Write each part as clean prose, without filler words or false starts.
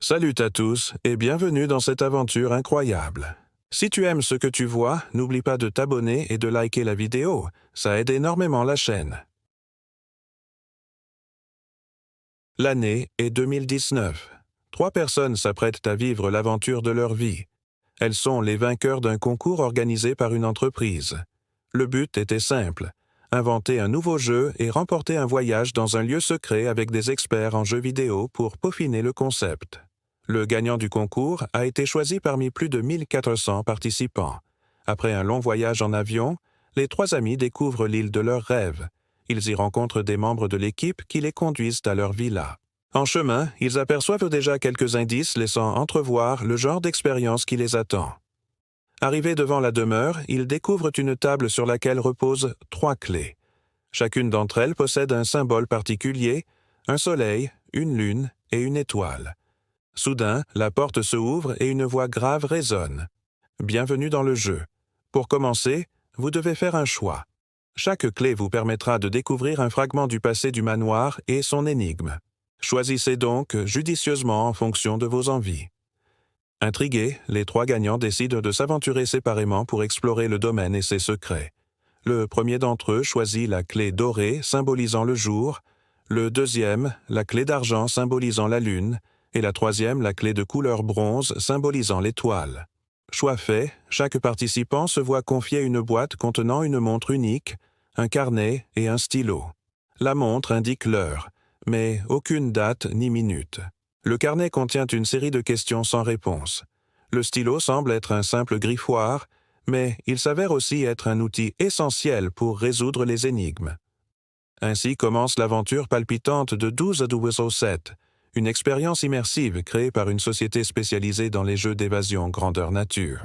Salut à tous et bienvenue dans cette aventure incroyable. Si tu aimes ce que tu vois, n'oublie pas de t'abonner et de liker la vidéo, ça aide énormément la chaîne. L'année est 2019. 3 personnes s'apprêtent à vivre l'aventure de leur vie. Elles sont les vainqueurs d'un concours organisé par une entreprise. Le but était simple, inventer un nouveau jeu et remporter un voyage dans un lieu secret avec des experts en jeux vidéo pour peaufiner le concept. Le gagnant du concours a été choisi parmi plus de 1400 participants. Après un long voyage en avion, les 3 amis découvrent l'île de leurs rêves. Ils y rencontrent des membres de l'équipe qui les conduisent à leur villa. En chemin, ils aperçoivent déjà quelques indices laissant entrevoir le genre d'expérience qui les attend. Arrivés devant la demeure, ils découvrent une table sur laquelle reposent 3 clés. Chacune d'entre elles possède un symbole particulier, un soleil, une lune et une étoile. Soudain, la porte se ouvre et une voix grave résonne. Bienvenue dans le jeu. Pour commencer, vous devez faire un choix. Chaque clé vous permettra de découvrir un fragment du passé du manoir et son énigme. Choisissez donc judicieusement en fonction de vos envies. Intrigués, les 3 gagnants décident de s'aventurer séparément pour explorer le domaine et ses secrets. Le premier d'entre eux choisit la clé dorée symbolisant le jour, le deuxième, la clé d'argent symbolisant la lune, et la troisième, la clé de couleur bronze symbolisant l'étoile. Choix fait, chaque participant se voit confier une boîte contenant une montre unique, un carnet et un stylo. La montre indique l'heure, mais aucune date ni minute. Le carnet contient une série de questions sans réponse. Le stylo semble être un simple griffoir, mais il s'avère aussi être un outil essentiel pour résoudre les énigmes. Ainsi commence l'aventure palpitante de 12 The Whistle Set, une expérience immersive créée par une société spécialisée dans les jeux d'évasion grandeur nature.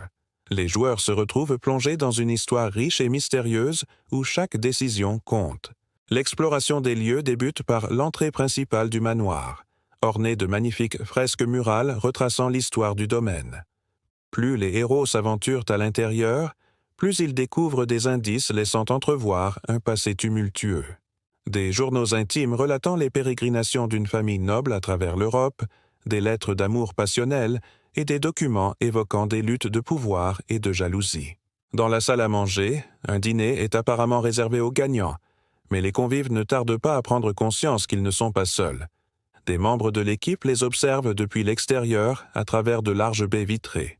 Les joueurs se retrouvent plongés dans une histoire riche et mystérieuse où chaque décision compte. L'exploration des lieux débute par l'entrée principale du manoir, ornée de magnifiques fresques murales retraçant l'histoire du domaine. Plus les héros s'aventurent à l'intérieur, plus ils découvrent des indices laissant entrevoir un passé tumultueux. Des journaux intimes relatant les pérégrinations d'une famille noble à travers l'Europe, des lettres d'amour passionnelles et des documents évoquant des luttes de pouvoir et de jalousie. Dans la salle à manger, un dîner est apparemment réservé aux gagnants, mais les convives ne tardent pas à prendre conscience qu'ils ne sont pas seuls. Des membres de l'équipe les observent depuis l'extérieur à travers de larges baies vitrées.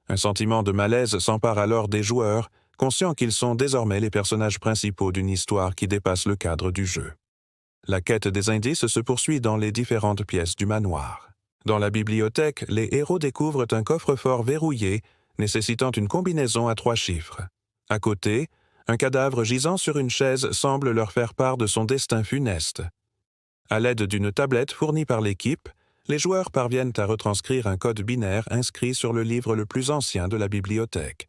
Un sentiment de malaise s'empare alors des joueurs, conscients qu'ils sont désormais les personnages principaux d'une histoire qui dépasse le cadre du jeu. La quête des indices se poursuit dans les différentes pièces du manoir. Dans la bibliothèque, les héros découvrent un coffre-fort verrouillé, nécessitant une combinaison à 3 chiffres. À côté, un cadavre gisant sur une chaise semble leur faire part de son destin funeste. À l'aide d'une tablette fournie par l'équipe, les joueurs parviennent à retranscrire un code binaire inscrit sur le livre le plus ancien de la bibliothèque.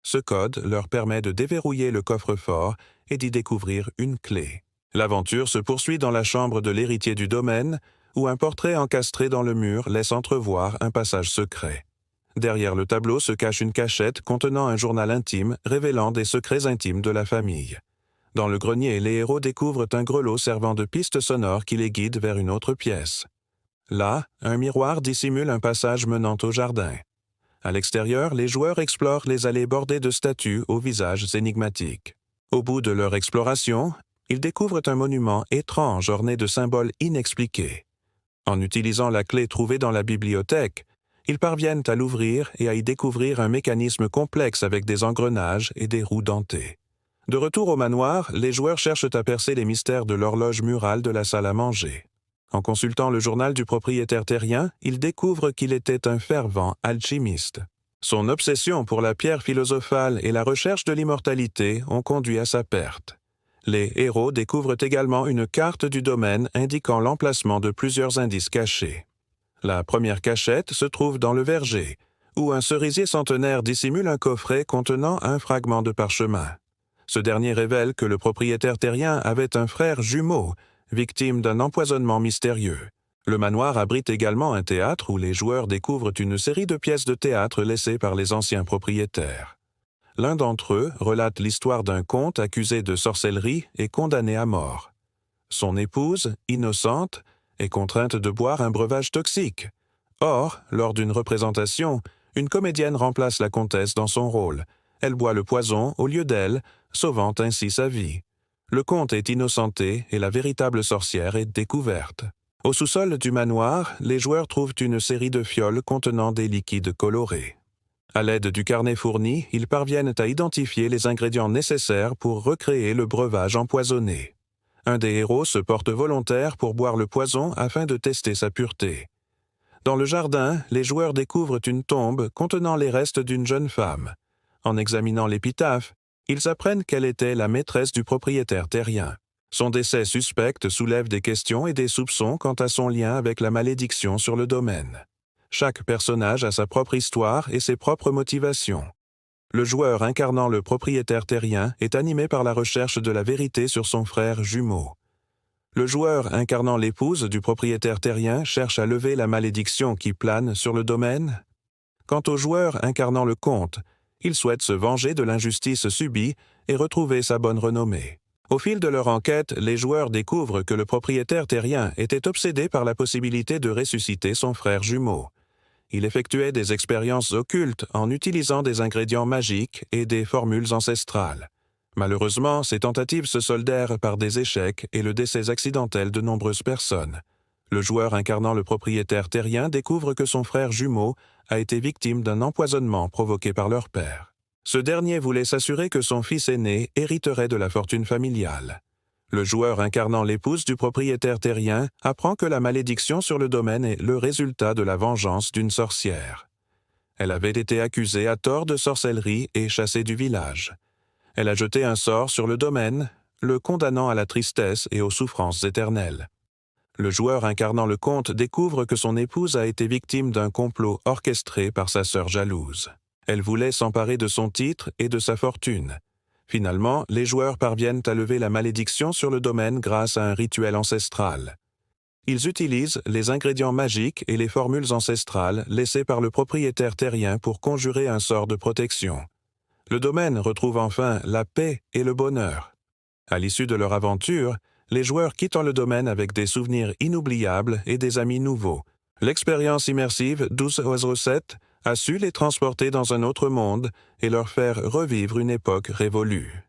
Ce code leur permet de déverrouiller le coffre-fort et d'y découvrir une clé. L'aventure se poursuit dans la chambre de l'héritier du domaine, où un portrait encastré dans le mur laisse entrevoir un passage secret. Derrière le tableau se cache une cachette contenant un journal intime révélant des secrets intimes de la famille. Dans le grenier, les héros découvrent un grelot servant de piste sonore qui les guide vers une autre pièce. Là, un miroir dissimule un passage menant au jardin. À l'extérieur, les joueurs explorent les allées bordées de statues aux visages énigmatiques. Au bout de leur exploration, ils découvrent un monument étrange orné de symboles inexpliqués. En utilisant la clé trouvée dans la bibliothèque, ils parviennent à l'ouvrir et à y découvrir un mécanisme complexe avec des engrenages et des roues dentées. De retour au manoir, les joueurs cherchent à percer les mystères de l'horloge murale de la salle à manger. En consultant le journal du propriétaire terrien, ils découvrent qu'il était un fervent alchimiste. Son obsession pour la pierre philosophale et la recherche de l'immortalité ont conduit à sa perte. Les héros découvrent également une carte du domaine indiquant l'emplacement de plusieurs indices cachés. La première cachette se trouve dans le verger, où un cerisier centenaire dissimule un coffret contenant un fragment de parchemin. Ce dernier révèle que le propriétaire terrien avait un frère jumeau, victime d'un empoisonnement mystérieux. Le manoir abrite également un théâtre où les joueurs découvrent une série de pièces de théâtre laissées par les anciens propriétaires. L'un d'entre eux relate l'histoire d'un comte accusé de sorcellerie et condamné à mort. Son épouse, innocente, est contrainte de boire un breuvage toxique. Or, lors d'une représentation, une comédienne remplace la comtesse dans son rôle. Elle boit le poison au lieu d'elle, sauvant ainsi sa vie. Le comte est innocenté et la véritable sorcière est découverte. Au sous-sol du manoir, les joueurs trouvent une série de fioles contenant des liquides colorés. À l'aide du carnet fourni, ils parviennent à identifier les ingrédients nécessaires pour recréer le breuvage empoisonné. Un des héros se porte volontaire pour boire le poison afin de tester sa pureté. Dans le jardin, les joueurs découvrent une tombe contenant les restes d'une jeune femme. En examinant l'épitaphe, ils apprennent qu'elle était la maîtresse du propriétaire terrien. Son décès suspect soulève des questions et des soupçons quant à son lien avec la malédiction sur le domaine. Chaque personnage a sa propre histoire et ses propres motivations. Le joueur incarnant le propriétaire terrien est animé par la recherche de la vérité sur son frère jumeau. Le joueur incarnant l'épouse du propriétaire terrien cherche à lever la malédiction qui plane sur le domaine. Quant au joueur incarnant le comte, il souhaite se venger de l'injustice subie et retrouver sa bonne renommée. Au fil de leur enquête, les joueurs découvrent que le propriétaire terrien était obsédé par la possibilité de ressusciter son frère jumeau. Il effectuait des expériences occultes en utilisant des ingrédients magiques et des formules ancestrales. Malheureusement, ces tentatives se soldèrent par des échecs et le décès accidentel de nombreuses personnes. Le joueur incarnant le propriétaire terrien découvre que son frère jumeau a été victime d'un empoisonnement provoqué par leur père. Ce dernier voulait s'assurer que son fils aîné hériterait de la fortune familiale. Le joueur incarnant l'épouse du propriétaire terrien apprend que la malédiction sur le domaine est le résultat de la vengeance d'une sorcière. Elle avait été accusée à tort de sorcellerie et chassée du village. Elle a jeté un sort sur le domaine, le condamnant à la tristesse et aux souffrances éternelles. Le joueur incarnant le comte découvre que son épouse a été victime d'un complot orchestré par sa sœur jalouse. Elle voulait s'emparer de son titre et de sa fortune. Finalement, les joueurs parviennent à lever la malédiction sur le domaine grâce à un rituel ancestral. Ils utilisent les ingrédients magiques et les formules ancestrales laissées par le propriétaire terrien pour conjurer un sort de protection. Le domaine retrouve enfin la paix et le bonheur. À l'issue de leur aventure, les joueurs quittent le domaine avec des souvenirs inoubliables et des amis nouveaux. L'expérience immersive 12 Oiseaux 7 a su les transporter dans un autre monde et leur faire revivre une époque révolue.